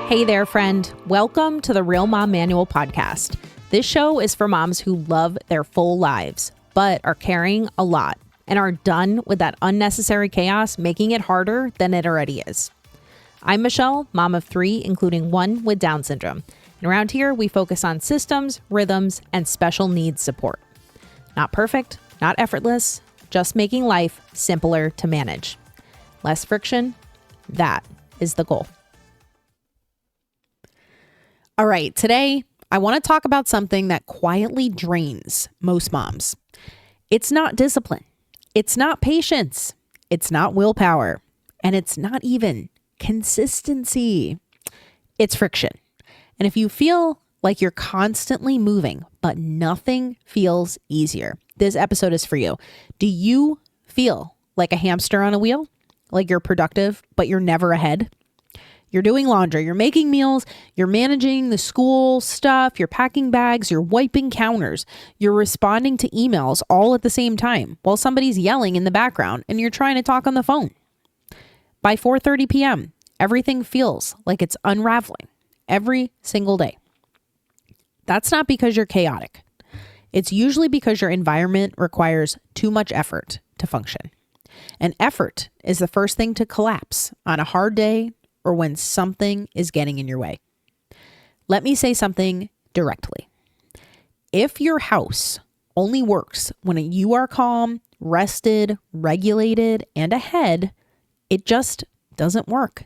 Hey there, friend. Welcome to the Real Mom Manual podcast. This show is for moms who love their full lives, but are carrying a lot and are done with that unnecessary chaos, making it harder than it already is. I'm Michelle, mom of 3, including 1 with Down syndrome. And around here, we focus on systems, rhythms, and special needs support. Not perfect, not effortless, just making life simpler to manage. Less friction, that is the goal. All right, today I want to talk about something that quietly drains most moms. It's not discipline. It's not patience. It's not willpower. And it's not even consistency. It's friction. And if you feel like you're constantly moving, but nothing feels easier, this episode is for you. Do you feel like a hamster on a wheel? Like you're productive, but you're never ahead? You're doing laundry, you're making meals, you're managing the school stuff, you're packing bags, you're wiping counters, you're responding to emails all at the same time while somebody's yelling in the background and you're trying to talk on the phone. By 4:30 p.m., everything feels like it's unraveling every single day. That's not because you're chaotic. It's usually because your environment requires too much effort to function. And effort is the first thing to collapse on a hard day or when something is getting in your way. Let me say something directly. If your house only works when you are calm, rested, regulated, and ahead, it just doesn't work.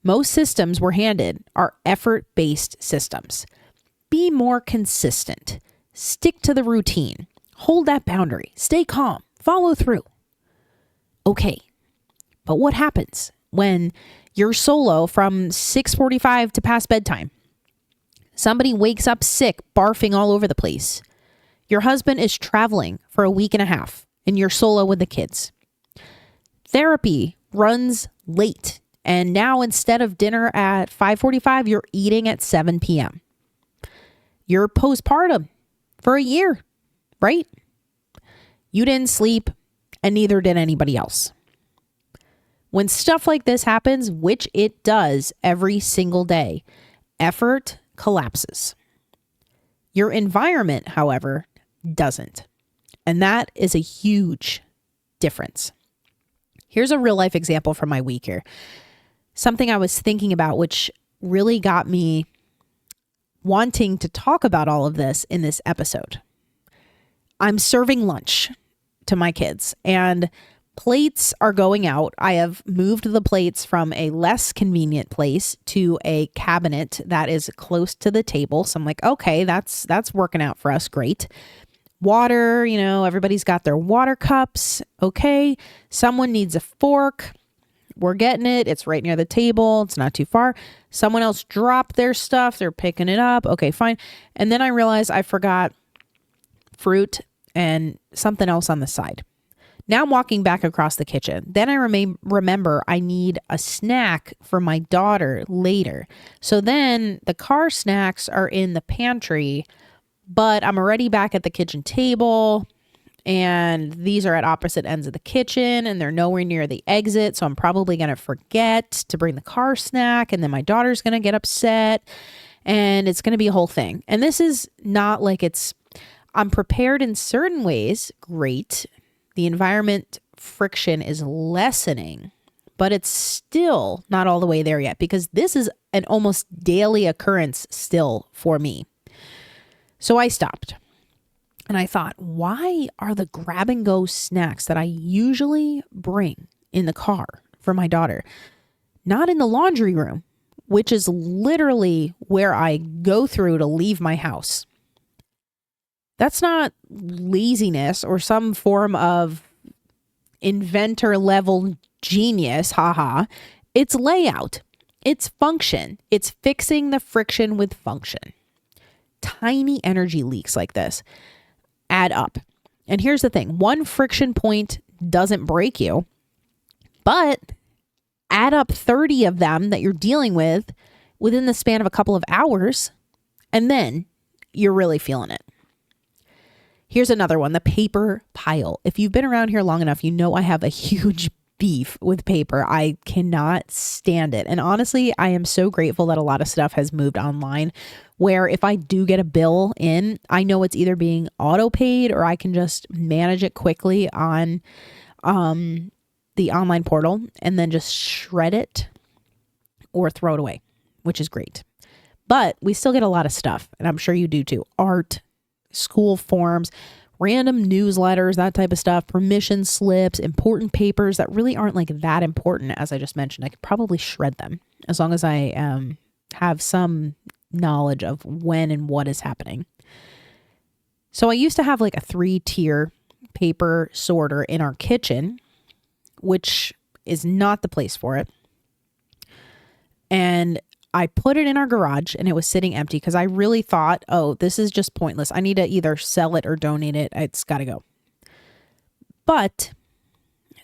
Most systems we're handed are effort-based systems. Be more consistent. Stick to the routine. Hold that boundary. Stay calm. Follow through. Okay, but what happens when you're solo from 6:45 to past bedtime? Somebody wakes up sick, barfing all over the place. Your husband is traveling for a week and a half, and you're solo with the kids. Therapy runs late, and now instead of dinner at 5:45, you're eating at 7 p.m. You're postpartum for a year, right? You didn't sleep, and neither did anybody else. When stuff like this happens, which it does every single day, effort collapses. Your environment, however, doesn't. And that is a huge difference. Here's a real life example from my week here. Something I was thinking about, which really got me wanting to talk about all of this in this episode. I'm serving lunch to my kids and plates are going out. I have moved the plates from a less convenient place to a cabinet that is close to the table. So I'm like, okay, that's working out for us. Great. Water, everybody's got their water cups. Okay. Someone needs a fork. We're getting it. It's right near the table. It's not too far. Someone else dropped their stuff. They're picking it up. Okay, fine. And then I realized I forgot fruit and something else on the side. Now I'm walking back across the kitchen. Then I remember I need a snack for my daughter later. So then the car snacks are in the pantry, but I'm already back at the kitchen table and these are at opposite ends of the kitchen and they're nowhere near the exit. So I'm probably going to forget to bring the car snack and then my daughter's going to get upset and it's going to be a whole thing. And this is not like I'm prepared in certain ways. Great. The environment friction is lessening, but it's still not all the way there yet because this is an almost daily occurrence still for me. So I stopped and I thought, why are the grab and go snacks that I usually bring in the car for my daughter not in the laundry room, which is literally where I go through to leave my house? That's not laziness or some form of inventor level genius. Haha. It's layout. It's function. It's fixing the friction with function. Tiny energy leaks like this add up. And here's the thing. One friction point doesn't break you, but add up 30 of them that you're dealing with within the span of a couple of hours, and then you're really feeling it. Here's another one, the paper pile. If you've been around here long enough, you know I have a huge beef with paper. I cannot stand it. And honestly, I am so grateful that a lot of stuff has moved online, where if I do get a bill in, I know it's either being auto paid or I can just manage it quickly on the online portal and then just shred it or throw it away, which is great. But we still get a lot of stuff, and I'm sure you do too. Art, school forms, random newsletters, that type of stuff, permission slips, important papers that really aren't like that important. As I just mentioned, I could probably shred them as long as I have some knowledge of when and what is happening. So I used to have like a 3-tier paper sorter in our kitchen, which is not the place for it. And I put it in our garage and it was sitting empty because I really thought, oh, this is just pointless. I need to either sell it or donate it. It's got to go. But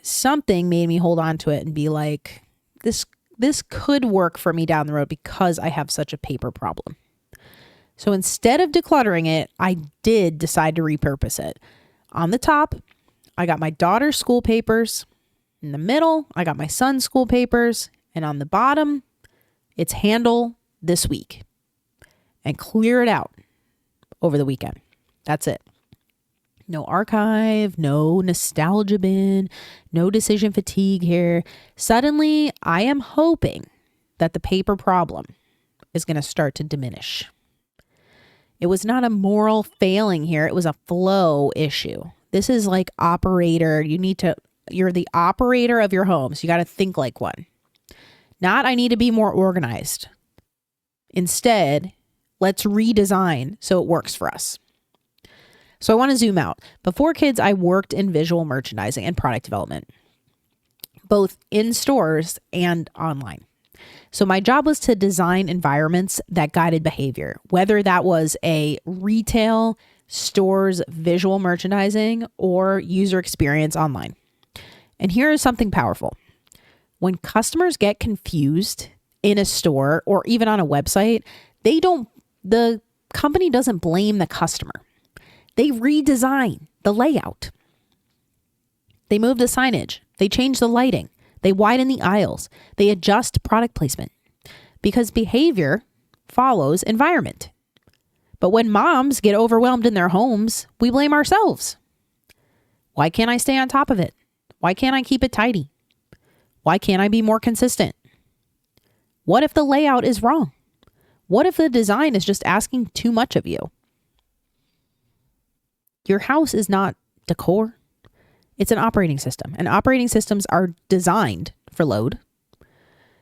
something made me hold on to it and be like, this could work for me down the road because I have such a paper problem. So instead of decluttering it, I did decide to repurpose it. On the top, I got my daughter's school papers. In the middle, I got my son's school papers. And on the bottom, it's handle this week and clear it out over the weekend. That's it. No archive, no nostalgia bin, no decision fatigue here. Suddenly, I am hoping that the paper problem is going to start to diminish. It was not a moral failing here. It was a flow issue. This is like operator. You're the operator of your home. So you got to think like one. Not, I need to be more organized. Instead, let's redesign so it works for us. So I want to zoom out. Before kids, I worked in visual merchandising and product development, both in stores and online. So my job was to design environments that guided behavior, whether that was a retail, stores, visual merchandising, or user experience online. And here is something powerful. When customers get confused in a store or even on a website, the company doesn't blame the customer. They redesign the layout. They move the signage. They change the lighting. They widen the aisles. They adjust product placement because behavior follows environment. But when moms get overwhelmed in their homes, we blame ourselves. Why can't I stay on top of it? Why can't I keep it tidy? Why can't I be more consistent? What if the layout is wrong? What if the design is just asking too much of you? Your house is not decor. It's an operating system, and operating systems are designed for load.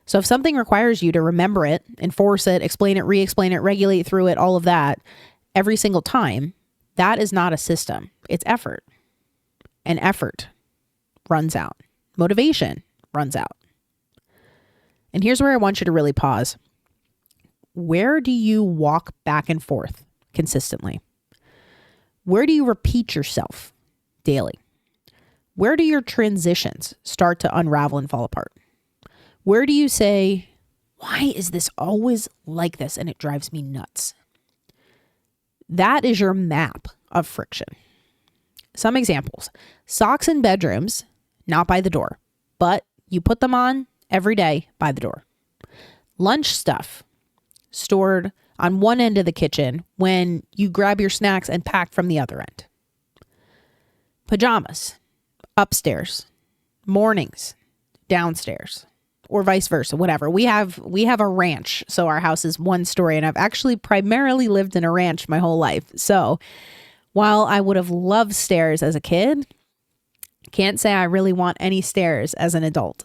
So if something requires you to remember it, enforce it, explain it, re-explain it, regulate through it, all of that every single time, that is not a system. It's effort. And effort runs out. Motivation runs out. And here's where I want you to really pause. Where do you walk back and forth consistently? Where do you repeat yourself daily? Where do your transitions start to unravel and fall apart? Where do you say, why is this always like this and it drives me nuts? That is your map of friction. Some examples. Socks in bedrooms, not by the door, but you put them on every day by the door. Lunch stuff stored on one end of the kitchen when you grab your snacks and pack from the other end. Pajamas upstairs, mornings downstairs, or vice versa, whatever. We have a ranch, so our house is one story, and I've actually primarily lived in a ranch my whole life. So while I would have loved stairs as a kid, can't say I really want any stairs as an adult.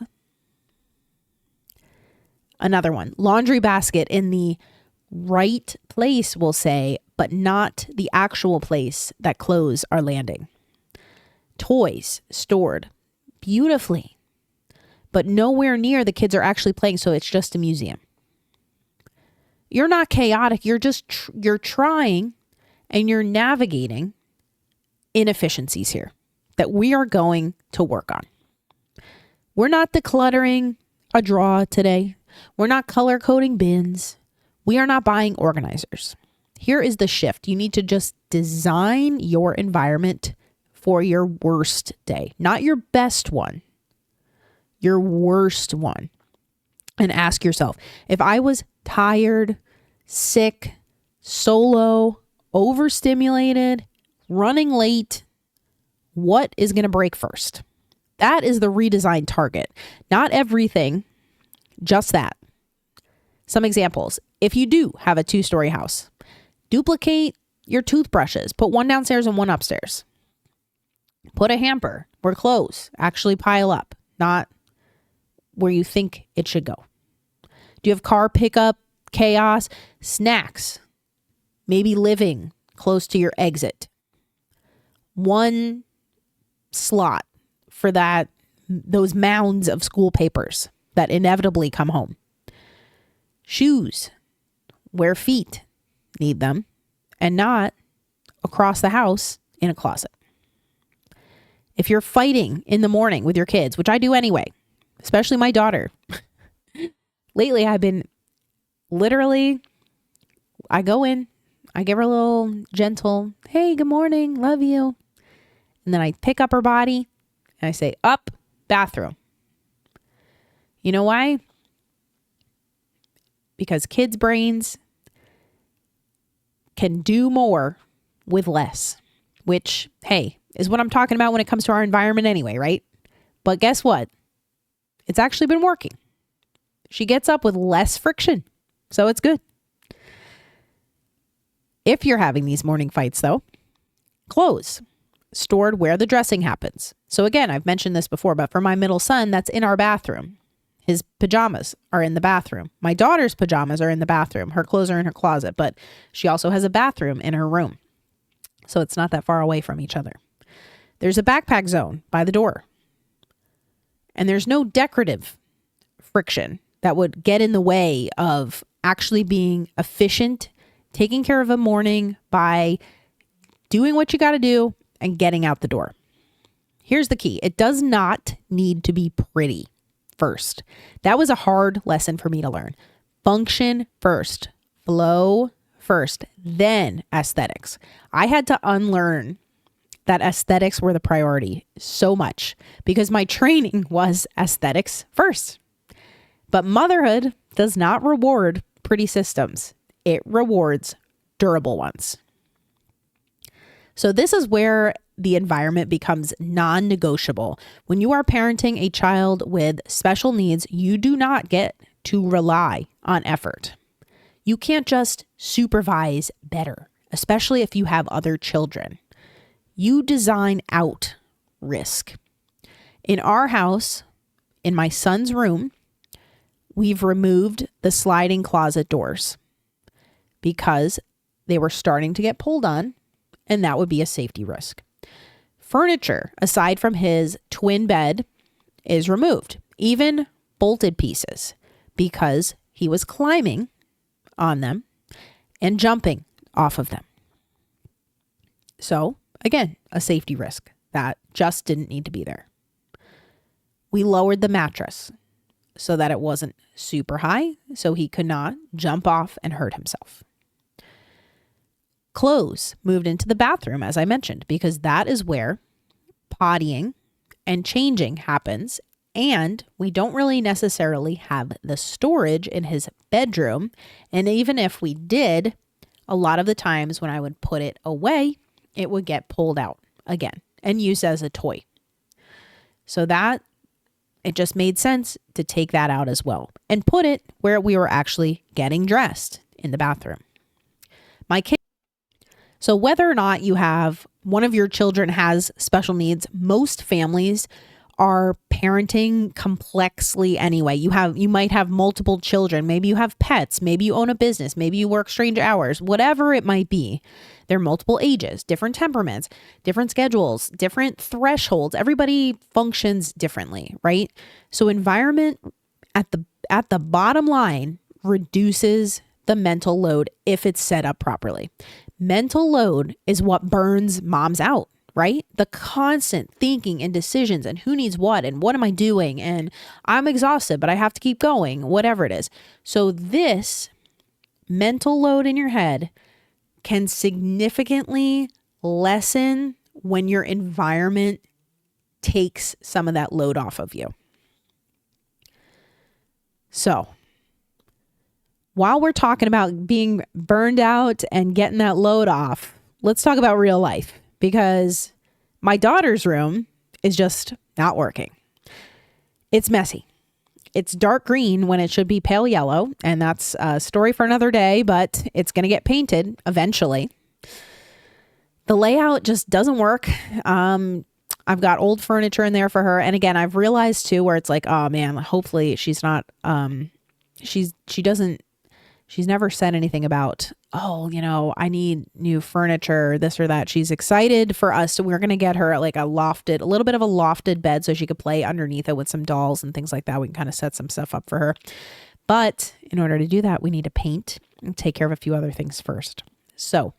Another one, laundry basket in the right place, we'll say, but not the actual place that clothes are landing. Toys stored beautifully, but nowhere near the kids are actually playing, so it's just a museum. You're not chaotic. You're just, you're trying and you're navigating inefficiencies here that we are going to work on. We're not decluttering a drawer today. We're not color coding bins. We are not buying organizers. Here is the shift. You need to just design your environment for your worst day, not your best one, your worst one, and ask yourself, if I was tired, sick, solo, overstimulated, running late, what is going to break first? That is the redesign target. Not everything, just that. Some examples. If you do have a 2-story house, duplicate your toothbrushes. Put one downstairs and one upstairs. Put a hamper where clothes actually pile up, not where you think it should go. Do you have car pickup, chaos, snacks? Maybe living close to your exit. One slot for those mounds of school papers that inevitably come home. Shoes, where feet need them, and not across the house in a closet. If you're fighting in the morning with your kids, which I do anyway, especially my daughter. Lately, I've been literally, I go in, I give her a little gentle, hey, good morning, love you. And then I pick up her body and I say, up, bathroom. You know why? Because kids' brains can do more with less, which, hey, is what I'm talking about when it comes to our environment anyway, right? But guess what? It's actually been working. She gets up with less friction, so it's good. If you're having these morning fights, though, clothes stored where the dressing happens. So again, I've mentioned this before, but for my middle son, that's in our bathroom. His pajamas are in the bathroom. My daughter's pajamas are in the bathroom. Her clothes are in her closet, but she also has a bathroom in her room. So it's not that far away from each other. There's a backpack zone by the door. And there's no decorative friction that would get in the way of actually being efficient, taking care of a morning by doing what you got to do and getting out the door. Here's the key. It does not need to be pretty first. That was a hard lesson for me to learn. Function first, flow first, then aesthetics. I had to unlearn that aesthetics were the priority so much because my training was aesthetics first. But motherhood does not reward pretty systems. It rewards durable ones. So this is where the environment becomes non-negotiable. When you are parenting a child with special needs, you do not get to rely on effort. You can't just supervise better, especially if you have other children. You design out risk. In our house, in my son's room, we've removed the sliding closet doors because they were starting to get pulled on, and that would be a safety risk. Furniture, aside from his twin bed, is removed, even bolted pieces, because he was climbing on them and jumping off of them. So, again, a safety risk that just didn't need to be there. We lowered the mattress so that it wasn't super high, so he could not jump off and hurt himself. Clothes moved into the bathroom, as I mentioned, because that is where pottying and changing happens. And we don't really necessarily have the storage in his bedroom. And even if we did, a lot of the times when I would put it away, it would get pulled out again and used as a toy. So that it just made sense to take that out as well and put it where we were actually getting dressed, in the bathroom. My kid. So whether or not you have one of your children has special needs, most families are parenting complexly anyway. You might have multiple children. Maybe you have pets. Maybe you own a business. Maybe you work strange hours, whatever it might be. There are multiple ages, different temperaments, different schedules, different thresholds. Everybody functions differently, right? So environment at the bottom line reduces the mental load if it's set up properly. Mental load is what burns moms out, right? The constant thinking and decisions and who needs what and what am I doing? And I'm exhausted, but I have to keep going, whatever it is. So this mental load in your head can significantly lessen when your environment takes some of that load off of you. So while we're talking about being burned out and getting that load off, let's talk about real life, because my daughter's room is just not working. It's messy. It's dark green when it should be pale yellow, and that's a story for another day, but it's going to get painted eventually. The layout just doesn't work. I've got old furniture in there for her. And again, I've realized too, where it's like, oh man, hopefully she's not, she's never said anything about, oh, I need new furniture, this or that. She's excited for us. So we're going to get her like a little bit of a lofted bed so she could play underneath it with some dolls and things like that. We can kind of set some stuff up for her. But in order to do that, we need to paint and take care of a few other things first. So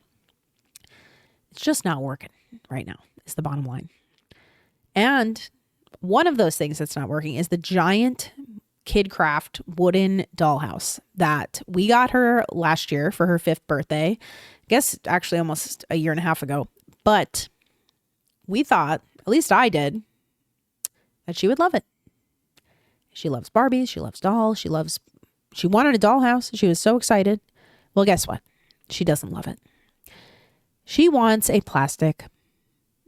it's just not working right now is the bottom line. And one of those things that's not working is the giant KidCraft wooden dollhouse that we got her last year for her 5th birthday. I guess actually almost a year and a half ago. But we thought, at least I did, that she would love it. She loves Barbies. She loves dolls. She wanted a dollhouse. She was so excited. Well, guess what? She doesn't love it. She wants a plastic,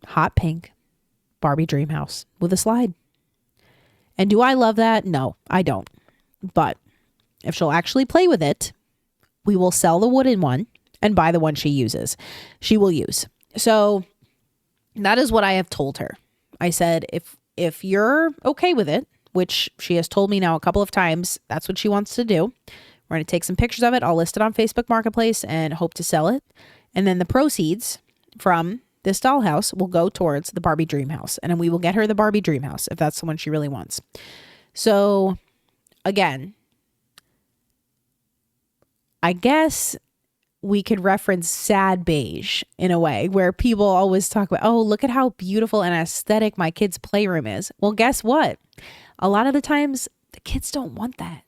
hot pink Barbie dream house with a slide. And do I love that? No, I don't. But if she'll actually play with it, we will sell the wooden one and buy the one she will use. So that is what I have told her. I said, if you're okay with it, which she has told me now a couple of times, that's what she wants to do. We're going to take some pictures of it. I'll list it on Facebook Marketplace and hope to sell it. And then the proceeds from this dollhouse will go towards the Barbie dream house. And then we will get her the Barbie dream house if that's the one she really wants. So again, I guess we could reference sad beige in a way where people always talk about, oh, look at how beautiful and aesthetic my kid's playroom is. Well, guess what? A lot of the times the kids don't want that.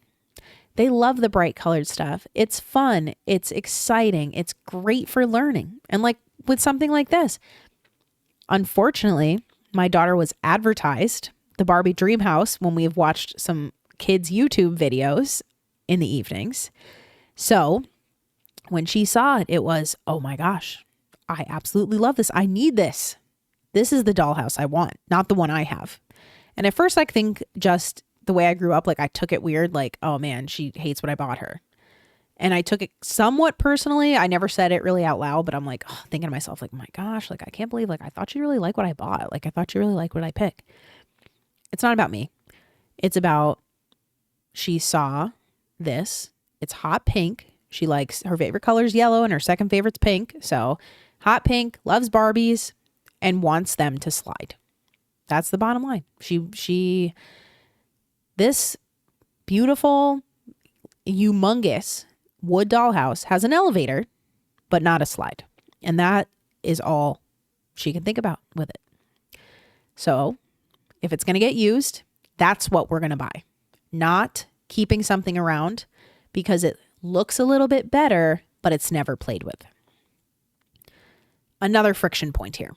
They love the bright colored stuff. It's fun. It's exciting. It's great for learning. And like with something like this, unfortunately, my daughter was advertised the Barbie dream house when we've watched some kids' YouTube videos in the evenings. So when she saw it, it was, oh my gosh, I absolutely love this. I need this. This is the dollhouse I want, not the one I have. And at first, I think just the way I grew up, like I took it weird, like, oh man, she hates what I bought her. And I took it somewhat personally. I never said it really out loud, but I'm like, oh, thinking to myself, like, my gosh, like, I can't believe, like, I thought you really liked what I bought. Like, I thought you really liked what I picked. It's not about me. It's about, she saw this. It's hot pink. She likes, her favorite color is yellow and her second favorite's pink. So hot pink, loves Barbies, and wants them to slide. That's the bottom line. This beautiful, humongous wood dollhouse has an elevator, but not a slide. And that is all she can think about with it. So if it's going to get used, that's what we're going to buy. Not keeping something around because it looks a little bit better, but it's never played with. Another friction point here.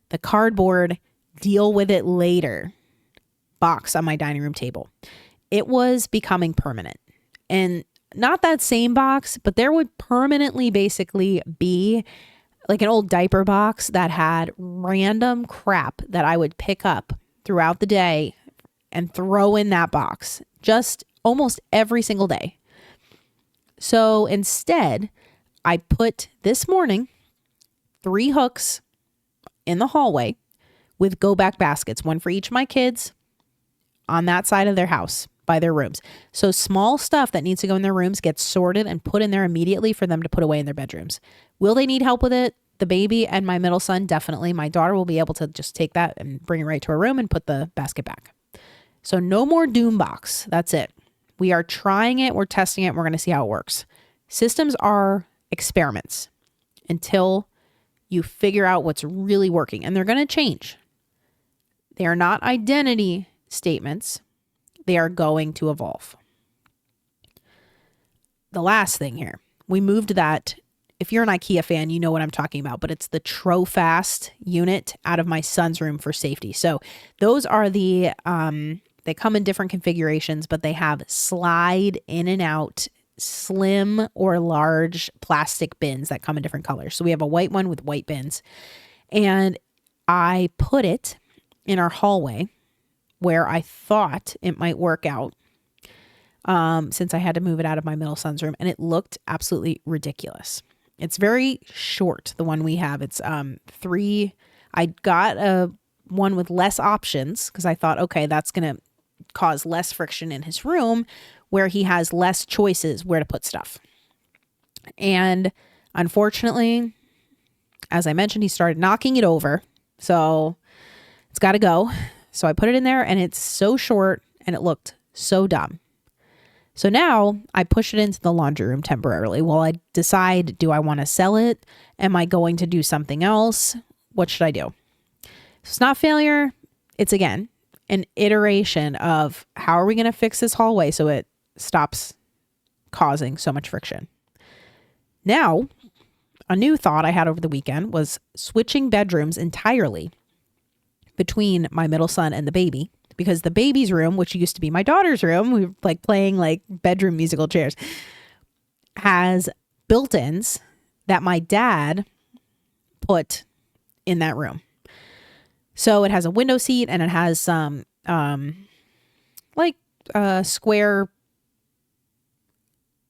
The cardboard deal with it later box on my dining room table. It was becoming permanent. And not that same box, but there would permanently basically be like an old diaper box that had random crap that I would pick up throughout the day and throw in that box just almost every single day. So instead, I put this morning 3 hooks in the hallway with go back baskets, one for each of my kids on that side of their house by their rooms. So small stuff that needs to go in their rooms gets sorted and put in there immediately for them to put away in their bedrooms. Will they need help with it? The baby and my middle son, definitely. My daughter will be able to just take that and bring it right to her room and put the basket back. So no more doom box. That's it. We are trying it. We're testing it. We're going to see how it works. Systems are experiments until you figure out what's really working. And they're going to change. They are not identity statements. They are going to evolve. The last thing here, we moved that. If you're an IKEA fan, you know what I'm talking about, but it's the Trofast unit out of my son's room for safety. So those are the They come in different configurations, but they have slide in and out slim or large plastic bins that come in different colors. So we have a white one with white bins. And I put it in our hallway where I thought it might work out, since I had to move it out of my middle son's room, and it looked absolutely ridiculous. It's very short, the one we have. It's 3. I got a one with less options because I thought, okay, that's going to cause less friction in his room where he has less choices where to put stuff. And unfortunately, as I mentioned, he started knocking it over. So it's got to go. So I put it in there, and it's so short and it looked so dumb. So now I push it into the laundry room temporarily while I decide, do I want to sell it? Am I going to do something else? What should I do? So it's not failure. It's, again, an iteration of how are we going to fix this hallway so it stops causing so much friction. Now, a new thought I had over the weekend was switching bedrooms entirely between my middle son and the baby, because the baby's room, which used to be my daughter's room, we were like playing like bedroom musical chairs, has built-ins that my dad put in that room. So it has a window seat, and it has some square,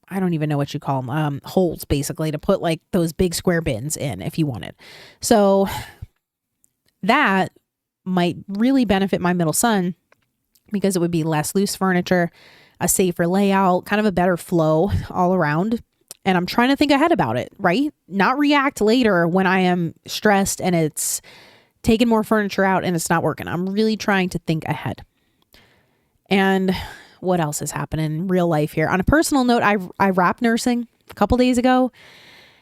I don't even know what you call them, holes basically to put like those big square bins in if you wanted. So that might really benefit my middle son because it would be less loose furniture, a safer layout, kind of a better flow all around. And I'm trying to think ahead about it, right? Not react later when I am stressed and it's taking more furniture out and it's not working. I'm really trying to think ahead. And what else is happening in real life here? On a personal note, I wrapped nursing a couple days ago,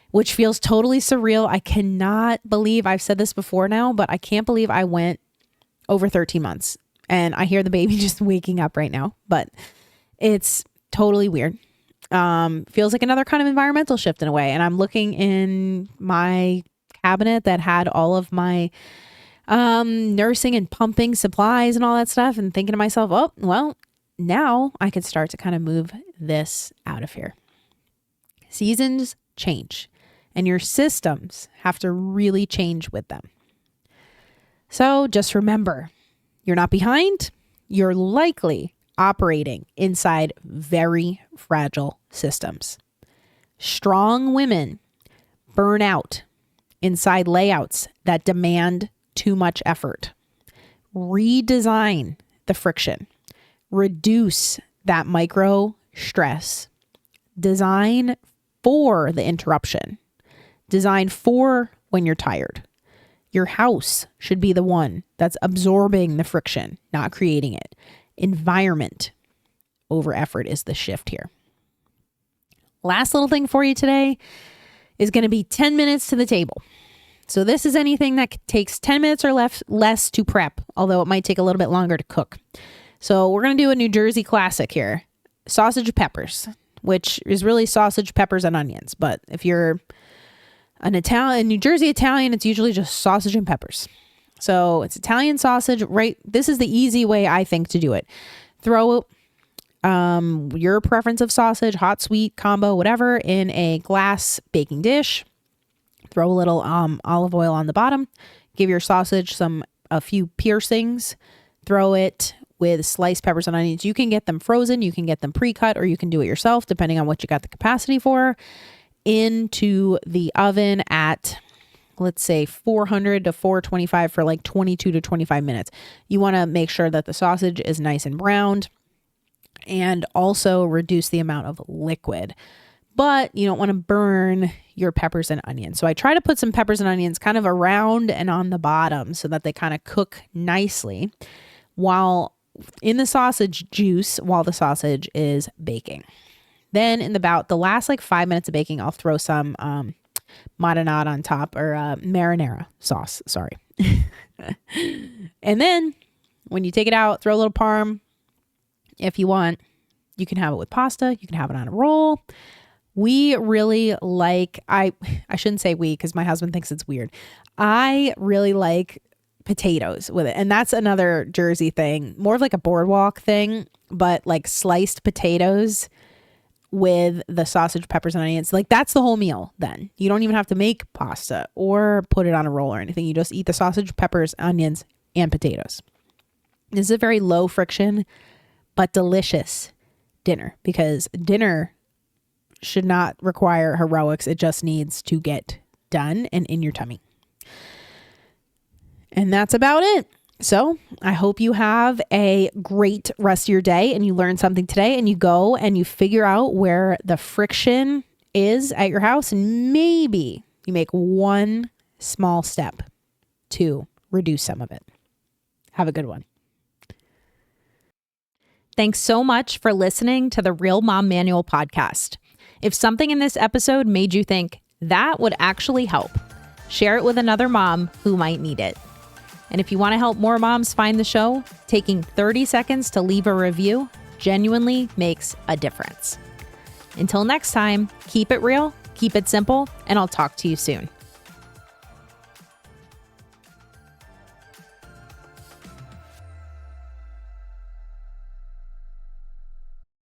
which feels totally surreal. I cannot believe I've said this before now, but I can't believe I went over 13 months. And I hear the baby just waking up right now, but it's totally weird. Feels like another kind of environmental shift in a way. And I'm looking in my cabinet that had all of my nursing and pumping supplies and all that stuff, and thinking to myself, oh, well, now I could start to kind of move this out of here. Seasons change, and your systems have to really change with them. So just remember, you're not behind. You're likely operating inside very fragile systems. Strong women burn out inside layouts that demand too much effort. Redesign the friction. Reduce that micro stress. Design for the interruption. Design for when you're tired. Your house should be the one that's absorbing the friction, not creating it. Environment over effort is the shift here. Last little thing for you today is going to be 10 minutes to the table. So this is anything that takes 10 minutes or less to prep, although it might take a little bit longer to cook. So we're going to do a New Jersey classic here. Sausage peppers, which is really sausage, peppers, and onions. But if you're a New Jersey Italian, it's usually just sausage and peppers. So it's Italian sausage, right? This is the easy way, I think, to do it. Throw your preference of sausage, hot, sweet, combo, whatever, in a glass baking dish. Throw a little olive oil on the bottom. Give your sausage a few piercings. Throw it with sliced peppers and onions. You can get them frozen, you can get them pre-cut, or you can do it yourself, depending on what you got the capacity for. Into the oven at, let's say, 400 to 425 for like 22 to 25 minutes. You want to make sure that the sausage is nice and browned, and also reduce the amount of liquid. But you don't want to burn your peppers and onions. So I try to put some peppers and onions kind of around and on the bottom so that they kind of cook nicely while in the sausage juice while the sausage is baking. Then in about the last like 5 minutes of baking, I'll throw some marinade on top, or marinara sauce. Sorry. And then when you take it out, throw a little parm. If you want, you can have it with pasta. You can have it on a roll. We really like, I shouldn't say we because my husband thinks it's weird. I really like potatoes with it. And that's another Jersey thing, more of like a boardwalk thing, but like sliced potatoes with the sausage, peppers, and onions. Like that's the whole meal then. You don't even have to make pasta or put it on a roll or anything. You just eat the sausage, peppers, onions, and potatoes. This is a very low friction but delicious dinner, because dinner should not require heroics. It just needs to get done and in your tummy. And that's about it. So I hope you have a great rest of your day and you learn something today, and you go and you figure out where the friction is at your house, and maybe you make one small step to reduce some of it. Have a good one. Thanks so much for listening to the Real Mom Manual podcast. If something in this episode made you think that would actually help, share it with another mom who might need it. And if you want to help more moms find the show, taking 30 seconds to leave a review genuinely makes a difference. Until next time, keep it real, keep it simple, and I'll talk to you soon.